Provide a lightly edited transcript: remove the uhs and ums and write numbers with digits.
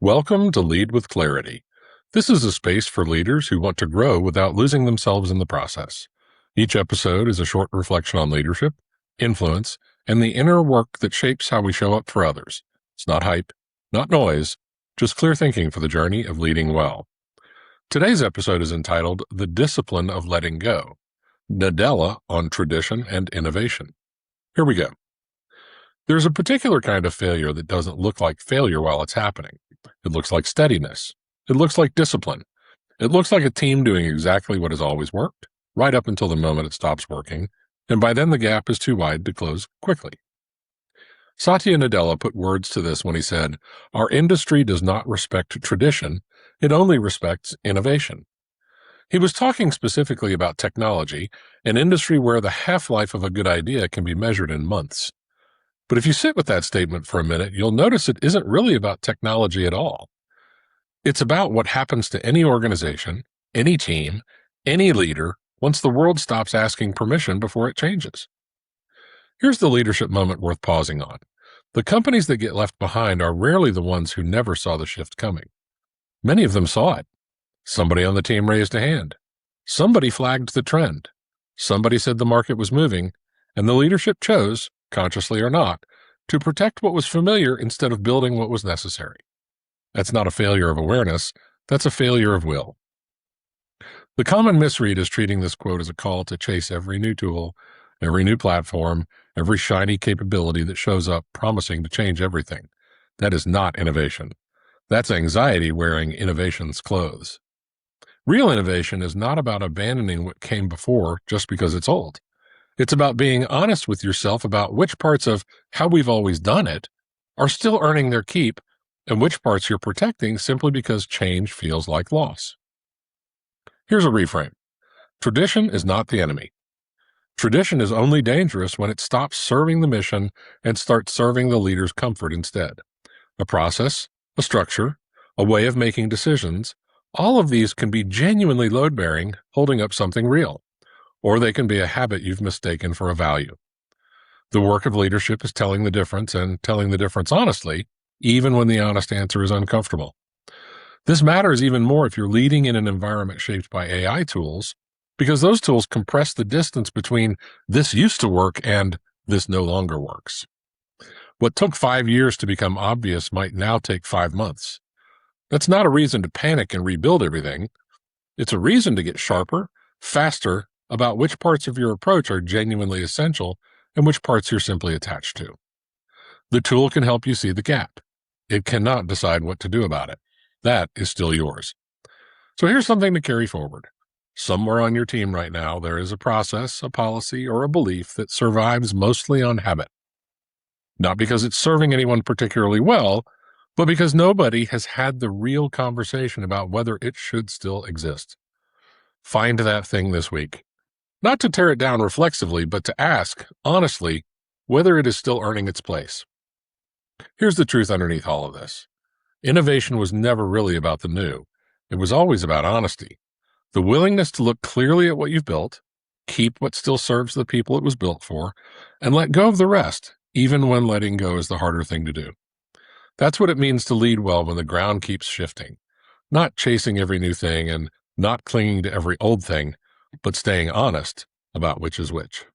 Welcome to Lead with Clarity. This is a space for leaders who want to grow without losing themselves in the process. Each episode is a short reflection on leadership, influence, and the inner work that shapes how we show up for others. It's not hype, not noise, just clear thinking for the journey of leading well. Today's episode is entitled The Discipline of Letting Go, Nadella on Tradition and Innovation. Here we go. There's a particular kind of failure that doesn't look like failure while it's happening. It looks like steadiness. It looks like discipline. It looks like a team doing exactly what has always worked, right up until the moment it stops working, and by then the gap is too wide to close quickly. Satya Nadella put words to this when he said, "Our industry does not respect tradition, it only respects innovation." He was talking specifically about technology, an industry where the half-life of a good idea can be measured in months. But if you sit with that statement for a minute, you'll notice it isn't really about technology at all. It's about what happens to any organization, any team, any leader once the world stops asking permission before it changes. Here's the leadership moment worth pausing on. The companies that get left behind are rarely the ones who never saw the shift coming. Many of them saw it. Somebody on the team raised a hand. Somebody flagged the trend. Somebody said the market was moving, and the leadership chose, consciously or not, to protect what was familiar instead of building what was necessary. That's not a failure of awareness, that's a failure of will. The common misread is treating this quote as a call to chase every new tool, every new platform, every shiny capability that shows up promising to change everything. That is not innovation. That's anxiety wearing innovation's clothes. Real innovation is not about abandoning what came before just because it's old. It's about being honest with yourself about which parts of how we've always done it are still earning their keep and which parts you're protecting simply because change feels like loss. Here's a reframe. Tradition is not the enemy. Tradition is only dangerous when it stops serving the mission and starts serving the leader's comfort instead. A process, a structure, a way of making decisions, all of these can be genuinely load-bearing, holding up something real. Or they can be a habit you've mistaken for a value. The work of leadership is telling the difference and telling the difference honestly, even when the honest answer is uncomfortable. This matters even more if you're leading in an environment shaped by AI tools, because those tools compress the distance between this used to work and this no longer works. What took 5 years to become obvious might now take 5 months. That's not a reason to panic and rebuild everything. It's a reason to get sharper, faster, about which parts of your approach are genuinely essential and which parts you're simply attached to. The tool can help you see the gap. It cannot decide what to do about it. That is still yours. So here's something to carry forward. Somewhere on your team right now, there is a process, a policy, or a belief that survives mostly on habit. Not because it's serving anyone particularly well, but because nobody has had the real conversation about whether it should still exist. Find that thing this week. Not to tear it down reflexively, but to ask, honestly, whether it is still earning its place. Here's the truth underneath all of this. Innovation was never really about the new. It was always about honesty. The willingness to look clearly at what you've built, keep what still serves the people it was built for, and let go of the rest, even when letting go is the harder thing to do. That's what it means to lead well when the ground keeps shifting. Not chasing every new thing and not clinging to every old thing, but staying honest about which is which.